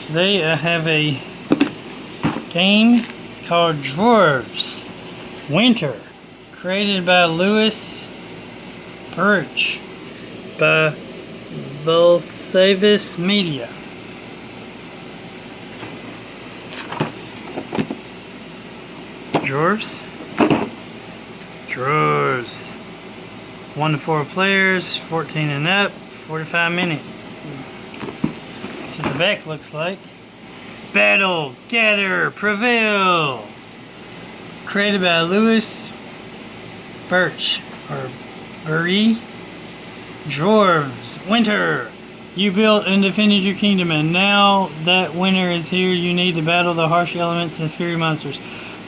Today I have a game called Dwarves Winter, created by Lewis Birch by DWAR7S Media. Dwarves. 1 to 4 players, 14 and up, 45 minutes. So the back looks like Battle, Gather, Prevail. Created by Lewis Birch or Burry. Dwarves Winter. You built and defended your kingdom, and now that winter is here, you need to battle the harsh elements and scary monsters.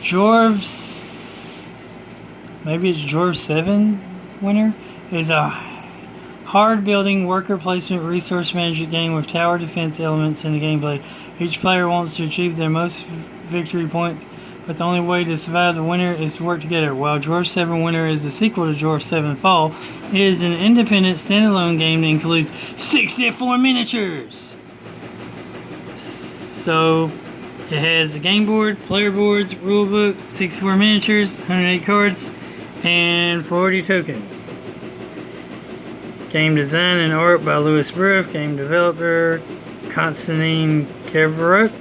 Dwarves, maybe it's DWAR7 Winter, is a hard building, worker placement, resource management game with tower defense elements in the gameplay. Each player wants to achieve their most victory points, but the only way to survive the winter is to work together. While DWAR7 Winter is the sequel to DWAR7 Fall, it is an independent standalone game that includes 64 miniatures. So it has a game board, player boards, rulebook, 64 miniatures, 108 cards, and 40 tokens. Game design and art by Lewis Birch. Game developer Konstantin Kevruk.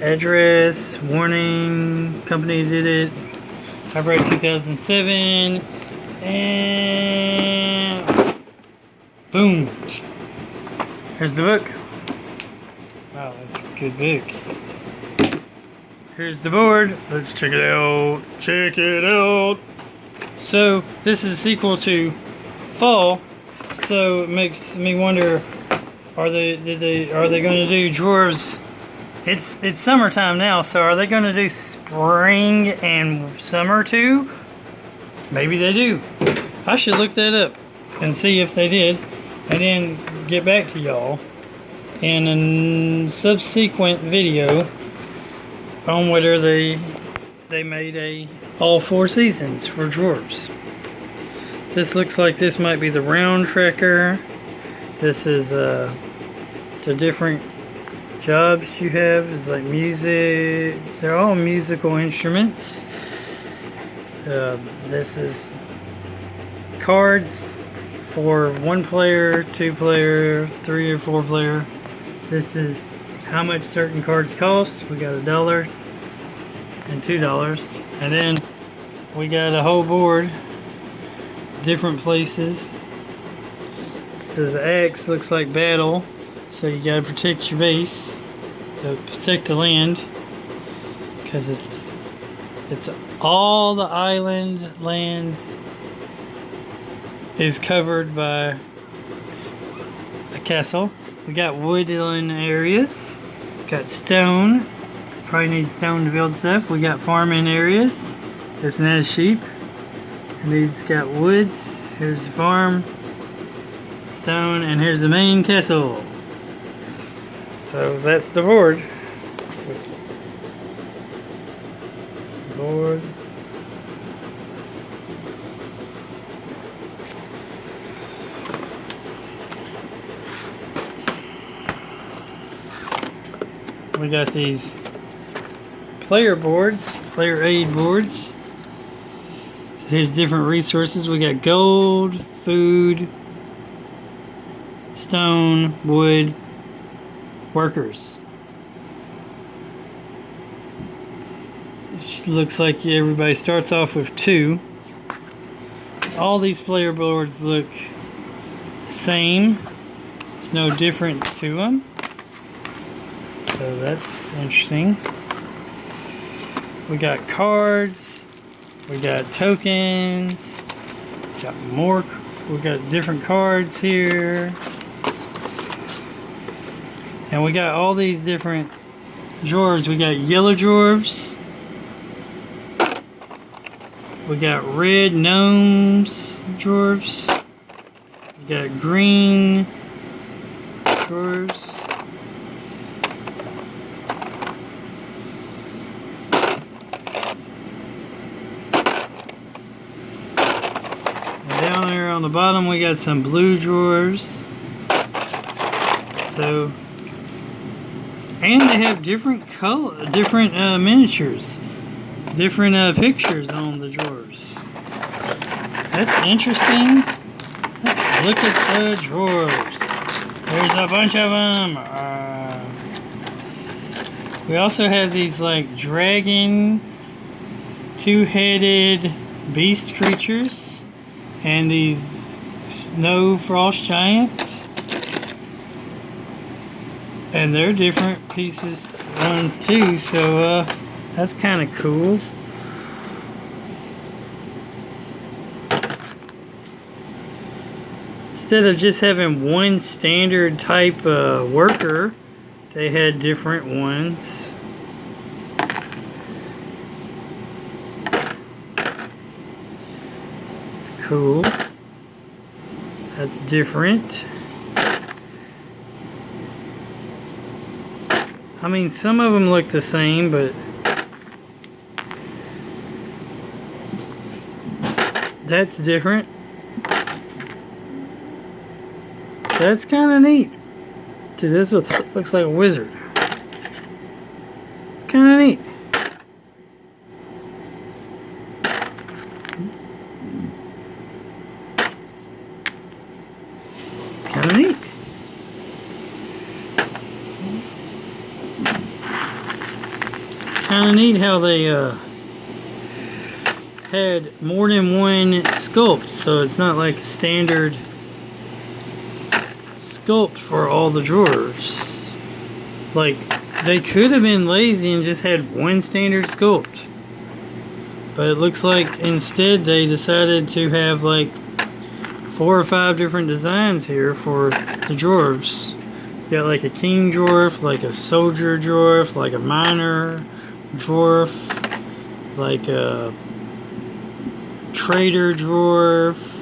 Address, warning, company did it. Copyright 2007. And boom. Here's the book. Wow, that's a good book. Here's the board. Let's check it out. Check it out. So this is a sequel to Fall. So it makes me wonder: are they going to do dwarves? It's summertime now, so are they going to do spring and summer too? Maybe they do. I should look that up and see if they did, and then get back to y'all in a subsequent video on whether they made a all 4 seasons for dwarves. This looks like this might be the round tracker. This is the different jobs you have. It's like music. They're all musical instruments. This is cards for 1 player, 2 player, 3 or 4 player. This is how much certain cards cost. We got $1 and $2, and then we got a whole board, different places. This is X, looks like battle, so you gotta protect your base, protect the land, because it's all the island land is covered by a castle. We got woodland areas, got stone. Probably need stone to build stuff. We got farming areas. This one has sheep. And these got woods. Here's the farm. Stone. And here's the main castle. So that's the board. Board. We got these player boards, player aid boards. So here's different resources. We got gold, food, stone, wood, workers. It just looks like everybody starts off with 2. All these player boards look the same. There's no difference to them. So that's interesting. We got cards, we got tokens, got more, we got different cards here, and we got all these different dwarves. We got yellow dwarves, we got red gnomes dwarves, we got green dwarves. Down there on the bottom we got some blue drawers. So And they have different color, different miniatures, different pictures on the drawers. That's interesting. Let's look at the drawers. There's a bunch of them. We also have these like dragon, two-headed beast creatures, and these snow frost giants. And they're different pieces ones too, so that's kind of cool. Instead of just having one standard type worker, they had different ones. It's cool. That's different. I mean, some of them look the same, but that's different. That's kind of neat. Dude, this looks like a wizard. It's kind of neat. It's kind of neat. Kind of neat how they had more than one sculpt, so it's not like standard sculpt for all the drawers. Like, they could have been lazy and just had one standard sculpt, but it looks like instead they decided to have like 4 or 5 different designs here for the dwarves. You got like a king dwarf, like a soldier dwarf, like a miner dwarf, like a trader dwarf,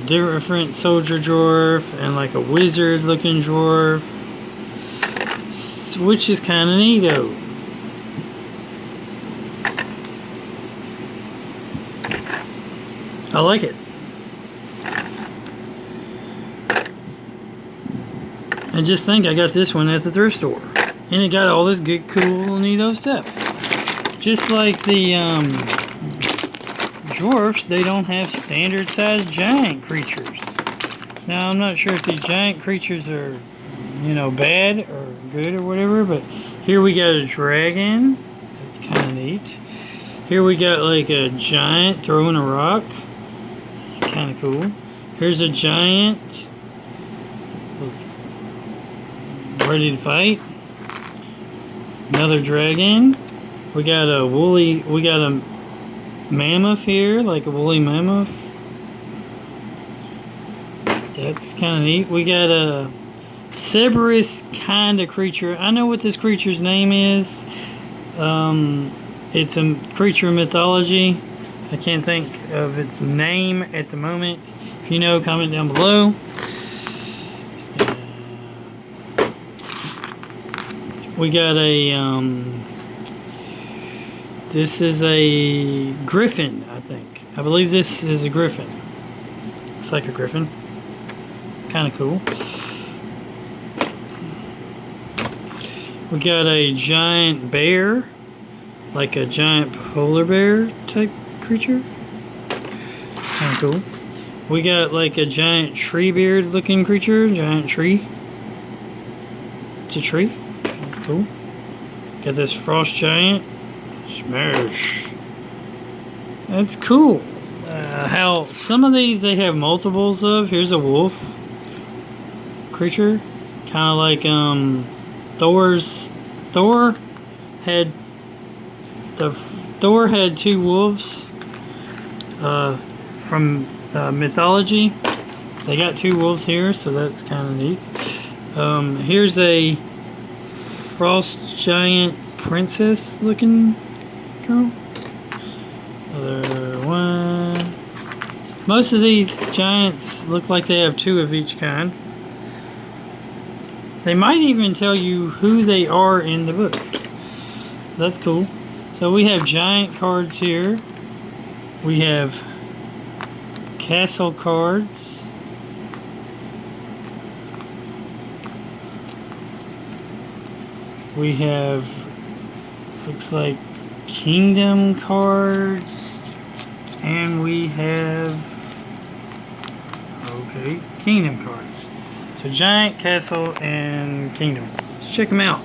different soldier dwarf, and like a wizard looking dwarf, which is kind of neato. I like it. And just think, I got this one at the thrift store, and it got all this good, cool, neato stuff. Just like the dwarfs, they don't have standard sized giant creatures. Now, I'm not sure if these giant creatures are, you know, bad or good or whatever, but here we got a dragon. That's kind of neat. Here we got like a giant throwing a rock. It's kind of cool. Here's a giant ready to fight. Another dragon. We got a mammoth here, like a woolly mammoth. That's kind of neat. We got a Cerberus kind of creature. I know what this creature's name is. It's a creature mythology. I can't think of its name at the moment. If you know, comment down below. We got a this is a griffin, I think. I believe this is a griffin. Looks like a griffin. Kind of cool. We got a giant bear, like a giant polar bear type creature. Kind of cool. We got like a giant tree beard looking creature, giant tree. It's a tree. That's cool. Got this frost giant. Smash. That's cool. How some of these they have multiples of. Here's a wolf creature, kind of like Thor had 2 wolves from mythology. They got 2 wolves here, so that's kind of neat. Here's a frost giant princess looking girl. Another one. Most of these giants look like they have 2 of each kind. They might even tell you who they are in the book. That's cool. So we have giant cards here. We have castle cards. We have, looks like Kingdom cards, and we have, okay, Kingdom cards. So Giant, Castle, and Kingdom. Let's check them out.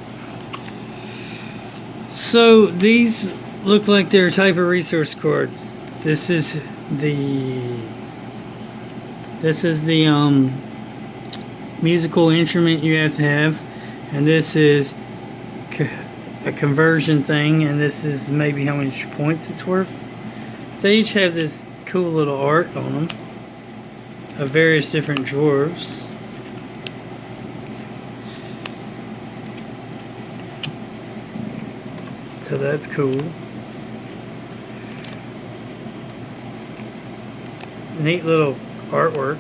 So these look like they're a type of resource cards. This is the musical instrument you have to have, and this is a conversion thing, and this is maybe how many points it's worth. They each have this cool little art on them of various different dwarves. So that's cool. Neat little artwork.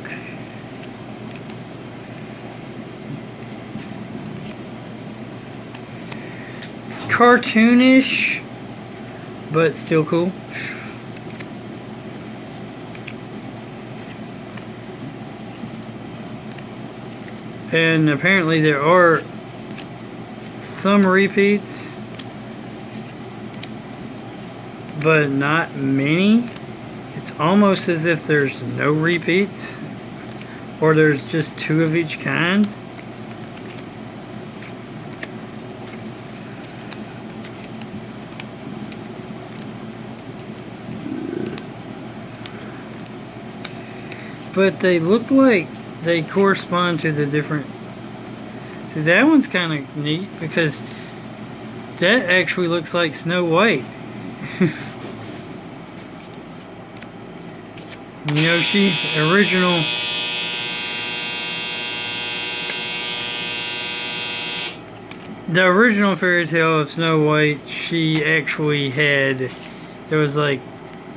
It's cartoonish, but still cool. And apparently there are some repeats, but not many. It's almost as if there's no repeats, or there's just 2 of each kind. But they look like they correspond to the different. See, that one's kind of neat because that actually looks like Snow White. You know, she original. The original fairy tale of Snow White, she actually had, there was like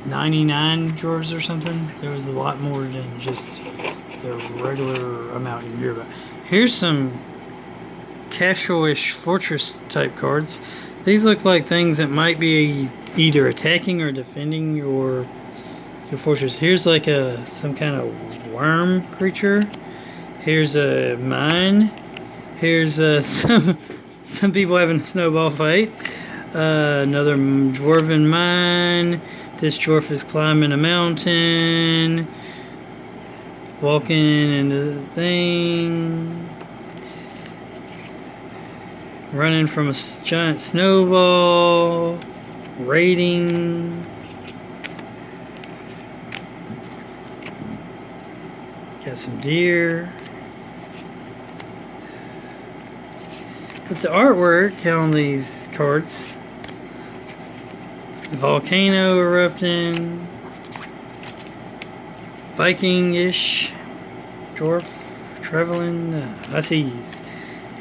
99 dwarves or something. There was a lot more than just the regular amount you hear about. Here's some casual-ish fortress type cards. These look like things that might be either attacking or defending your fortress. Here's like some kind of worm creature. Here's a mine. Here's some people having a snowball fight. Another dwarven mine. This dwarf is climbing a mountain, walking into the thing, running from a giant snowball, raiding. Got some deer. But the artwork on these cards, volcano erupting, Viking-ish dwarf traveling hussies,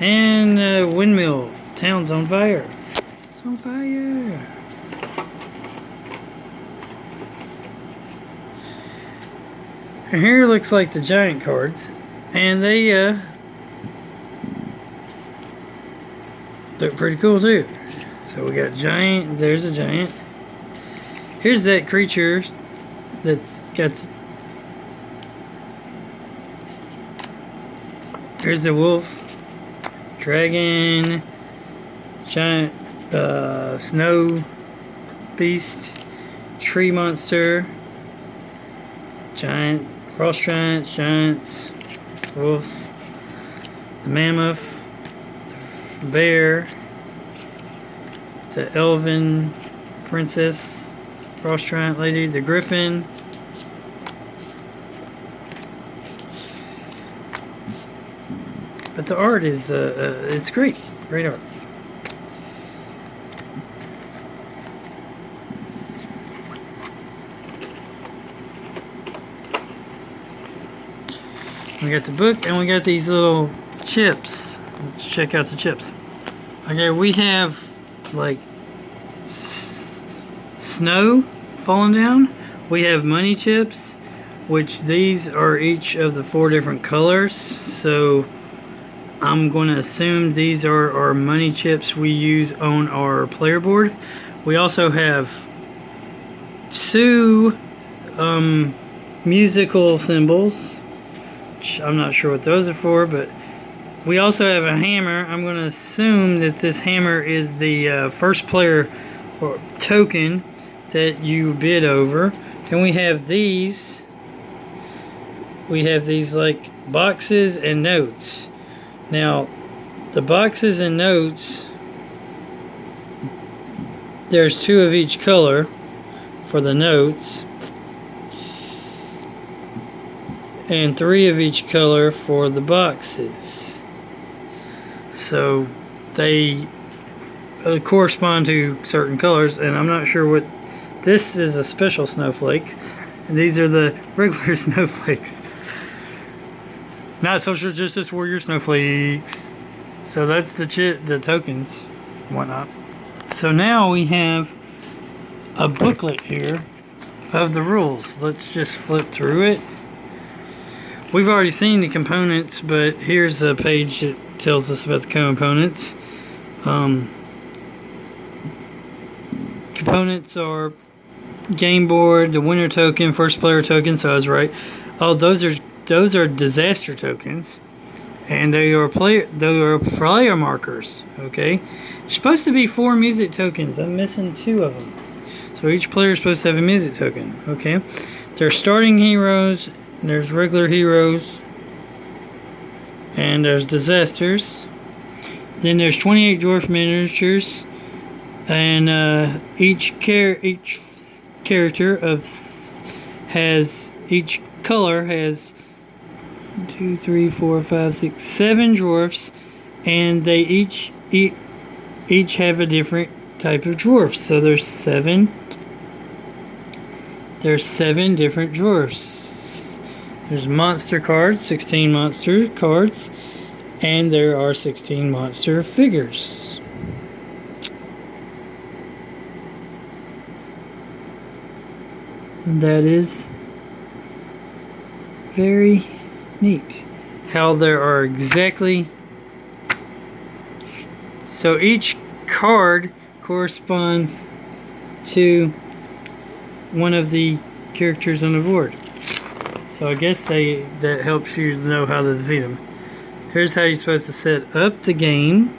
and windmill, town's on fire. It's on fire. And here looks like the giant cards, and they look pretty cool too. So we got giant, there's a giant. Here's that creature that's got here's the wolf, dragon, giant snow beast, tree monster, giant, frost giants, giants, wolves, the mammoth, the bear, the elven princess, frost giant lady, the griffin, but the art is it's great art. We got the book, and we got these little chips. Let's check out the chips. Okay, we have like snow falling down. We have money chips, which these are each of the 4 different colors. So I'm going to assume these are our money chips we use on our player board. We also have 2 musical symbols. I'm not sure what those are for, but We also have a hammer. I'm going to assume that this hammer is the first player or token that you bid over. Then we have these. We have these like boxes and notes. Now, the boxes and notes, there's 2 of each color for the notes, and 3 of each color for the boxes. So they correspond to certain colors, and I'm not sure what this is. A special snowflake, and these are the regular snowflakes, not social justice warrior snowflakes. So that's the tokens and whatnot. So now we have a booklet here of the rules. Let's just flip through it. We've already seen the components, but here's a page that tells us about the components. Components are game board, the winner token, first player token. So I was right. Oh, those are disaster tokens, and they are player markers. Okay, it's supposed to be 4 music tokens. I'm missing 2 of them. So each player is supposed to have a music token. Okay, there's starting heroes. There's regular heroes, and there's disasters. Then there's 28 dwarf miniatures, and each character has each color has 1, 2, 3, 4, 5, 6, 7 dwarfs, and they each have a different type of dwarf. So there's 7 different dwarfs. There's monster cards, 16 monster cards, and there are 16 monster figures. And that is very neat. How there are exactly... So each card corresponds to one of the characters on the board. So I guess that helps you know how to defeat them. Here's how you're supposed to set up the game.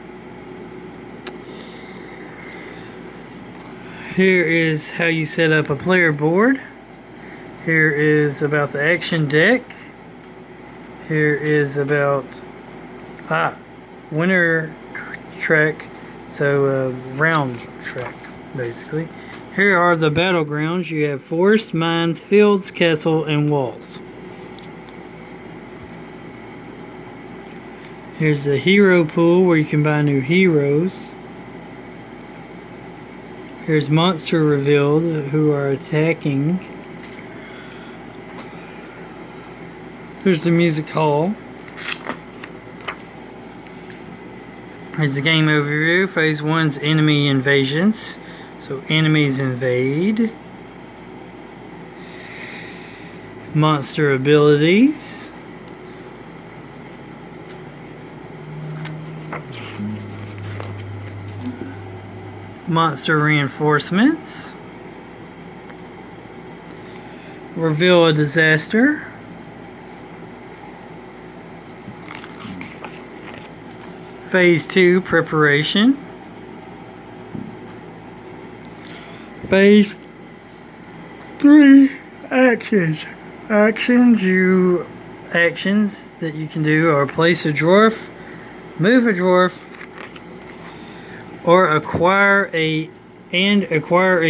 Here is how you set up a player board. Here is about the action deck. Here is about winner track, so round track basically. Here are the battlegrounds. You have forest, mines, fields, castle, and walls. Here's the hero pool where you can buy new heroes. Here's monster revealed who are attacking. Here's the music hall. Here's the game overview. Phase 1's enemy invasions. So enemies invade. Monster abilities. Monster reinforcements. Reveal a disaster. Phase 2 preparation. Phase 3 actions. Actions that you can do are place a dwarf, move a dwarf, or acquire a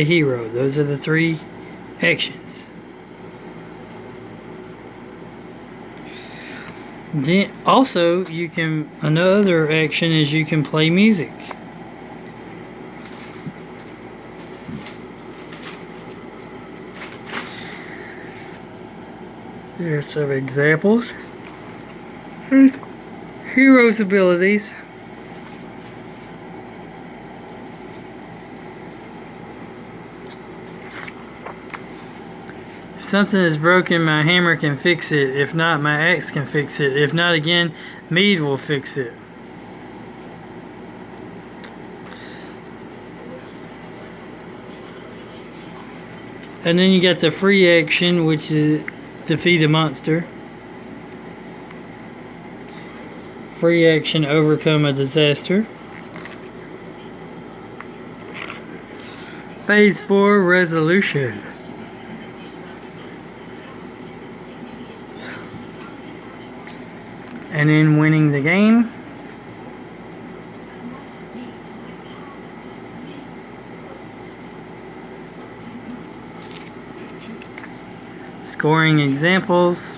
hero. Those are the 3 actions. Then also another action is you can play music. Here's some examples. Here's heroes' abilities. If something is broken, my hammer can fix it. If not, my axe can fix it. If not, again, mead will fix it. And then you got the free action, which is defeat a monster. free action overcome a disaster. Phase 4 resolution. And then winning the game. Scoring examples.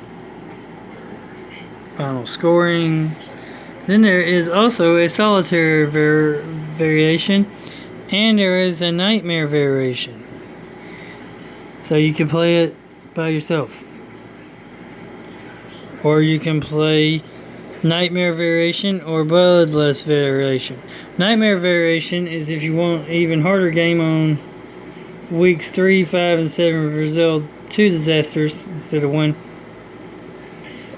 Final scoring. Then there is also a solitaire variation, and there is a nightmare variation. So you can play it by yourself. Or you can play nightmare variation or bloodlust variation. Nightmare variation is if you want an even harder game on weeks 3, 5, and 7 of Brazil 2 disasters instead of 1.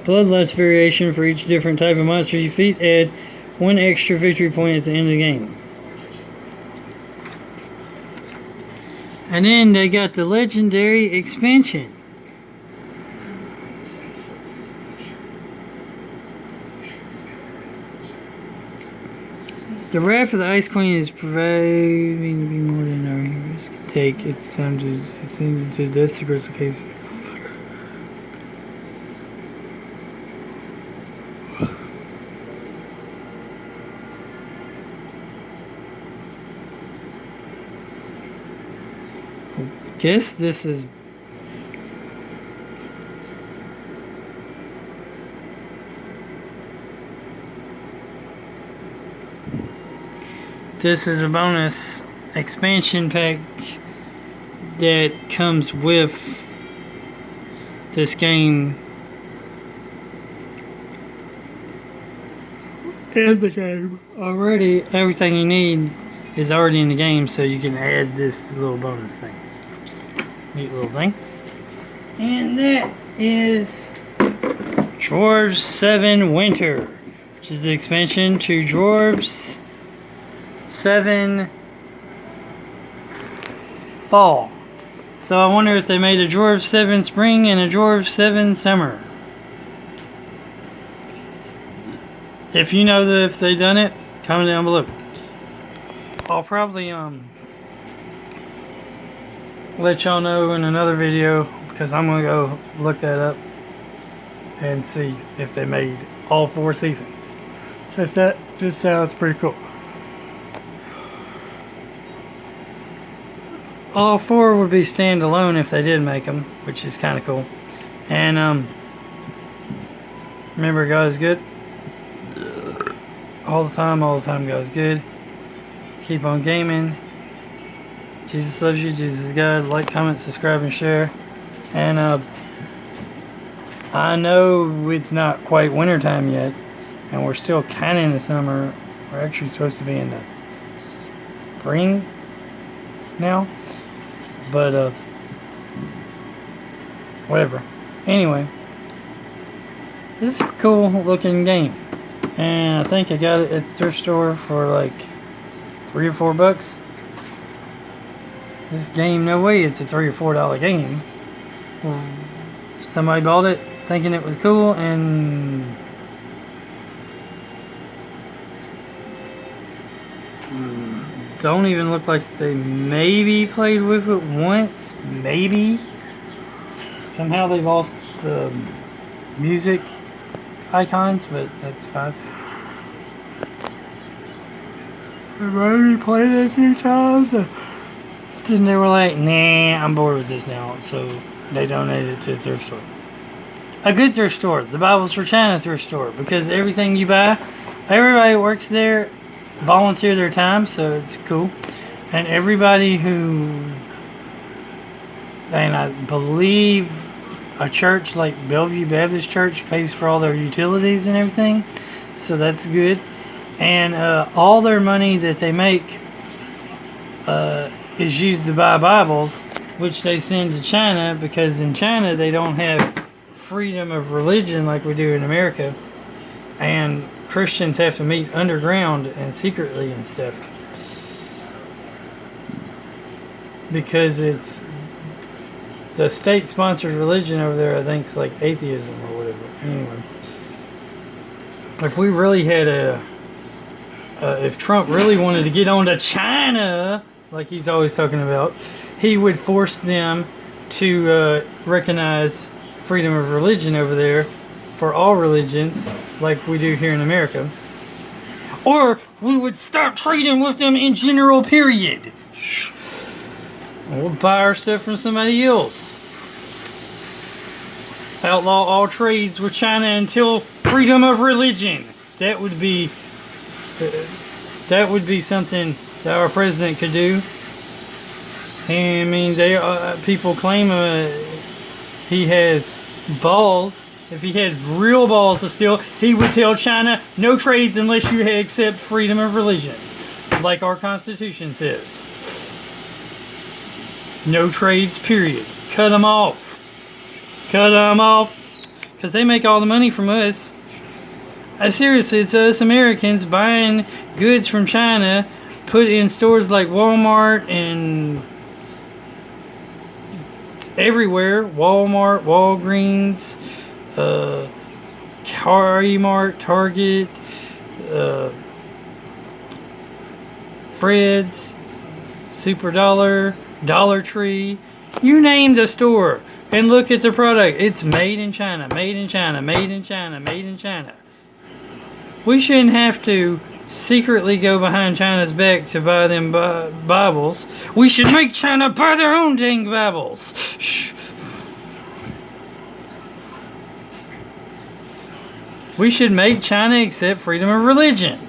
Bloodlust variation for each different type of monster you defeat, add 1 extra victory point at the end of the game. And then they got the legendary expansion. The Wrath of the Ice Queen is proving to be more than our heroes can take. It's time to ascend into death secrets the case. Guess this is a bonus expansion pack that comes with this game in the game already. Everything you need is already in the game, so you can add this little bonus thing. Neat little thing. And that is DWAR7 Winter, which is the expansion to DWAR7 Fall. So I wonder if they made a DWAR7 Spring and a DWAR7 Summer. If you know if they done it, comment down below. I'll probably let y'all know in another video, because I'm gonna go look that up and see if they made all 4 seasons. That just sounds pretty cool. All 4 would be standalone if they did make them, which is kind of cool. And remember, God is good all the time. God is good. Keep on gaming. Jesus loves you. Jesus is God. Like, comment, subscribe, and share. And I know it's not quite wintertime yet, and we're still kind of in the summer. We're actually supposed to be in the spring now, but whatever. Anyway, this is a cool looking game, and I think I got it at the thrift store for like $3 or $4. This game, no way it's a $3 or $4 game. Somebody bought it thinking it was cool, and don't even look like they maybe played with it once. Maybe. Somehow they lost the music icons, but that's fine. I've already played it a few times. Then they were like, nah, I'm bored with this now. So they donated it to the thrift store. A good thrift store. The Bible's for China thrift store. Because everything you buy, everybody that works there volunteer their time, so it's cool. And everybody and I believe a church like Bellevue Baptist Church pays for all their utilities and everything. So that's good. And all their money that they make is used to buy Bibles, which they send to China, because in China they don't have freedom of religion like we do in America, and Christians have to meet underground and secretly and stuff, because it's the state-sponsored religion over there. I think it's like atheism or whatever. Anyway, if we really had if Trump really wanted to get on to China, like he's always talking about, he would force them to recognize freedom of religion over there for all religions, like we do here in America. Or we would stop trading with them in general, period. We'll buy our stuff from somebody else. Outlaw all trades with China until freedom of religion. That would be something that our president could do. I mean, people claim he has balls. If he had real balls of steel, he would tell China, no trades unless you accept freedom of religion, like our Constitution says. No trades, period. Cut them off. Cut them off. Because they make all the money from us. Seriously, it's us Americans buying goods from China, put in stores like Walmart and everywhere. Walmart, Walgreens, Mart, Target, Fred's, Super Dollar, Dollar Tree. You name the store and look at the product. It's made in China, made in China, made in China, made in China. We shouldn't have to secretly go behind China's back to buy them Bibles. We should make China buy their own dang Bibles. Shh. We should make China accept freedom of religion.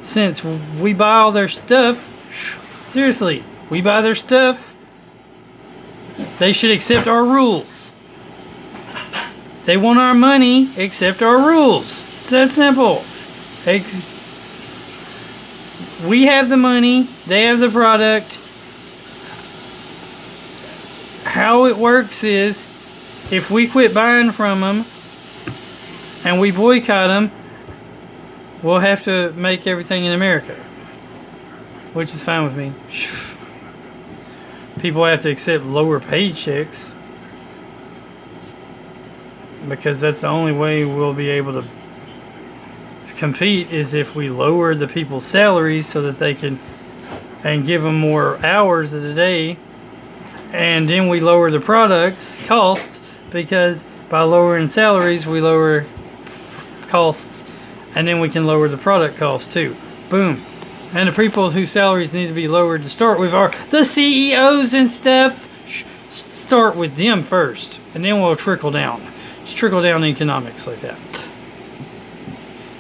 Since we buy all their stuff, seriously, we buy their stuff, they should accept our rules. They want our money, accept our rules. It's that simple. We have the money, they have the product. How it works is, if we quit buying from them and we boycott them, we'll have to make everything in America, which is fine with me. People have to accept lower paychecks, because that's the only way we'll be able to compete, is if we lower the people's salaries so that they can, and give them more hours of the day, and then we lower the products costs, because by lowering salaries we lower costs, and then we can lower the product costs too. Boom. And the people whose salaries need to be lowered to start with are the CEOs and stuff. Start with them first, and then we'll trickle down. Just trickle down economics like that.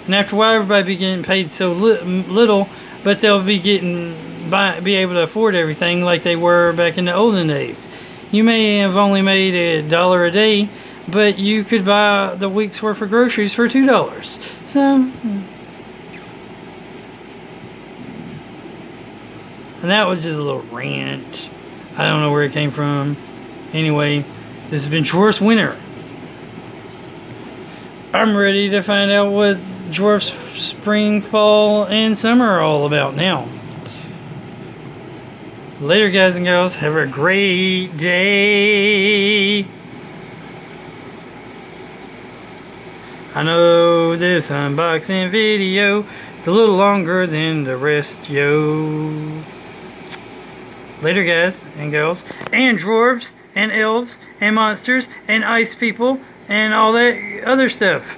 And after a while, everybody be getting paid so little, but they'll be be able to afford everything like they were back in the olden days. You may have only made $1 a day, but you could buy the week's worth of groceries for $2. So, and that was just a little rant. I don't know where it came from. Anyway, this has been Dwarf's Winter. I'm ready to find out what Dwarf's spring, fall, and summer are all about now. Later, guys and girls. Have a great day. I know this unboxing video is a little longer than the rest, yo. Later, guys and girls, and dwarves, and elves, and monsters, and ice people, and all that other stuff.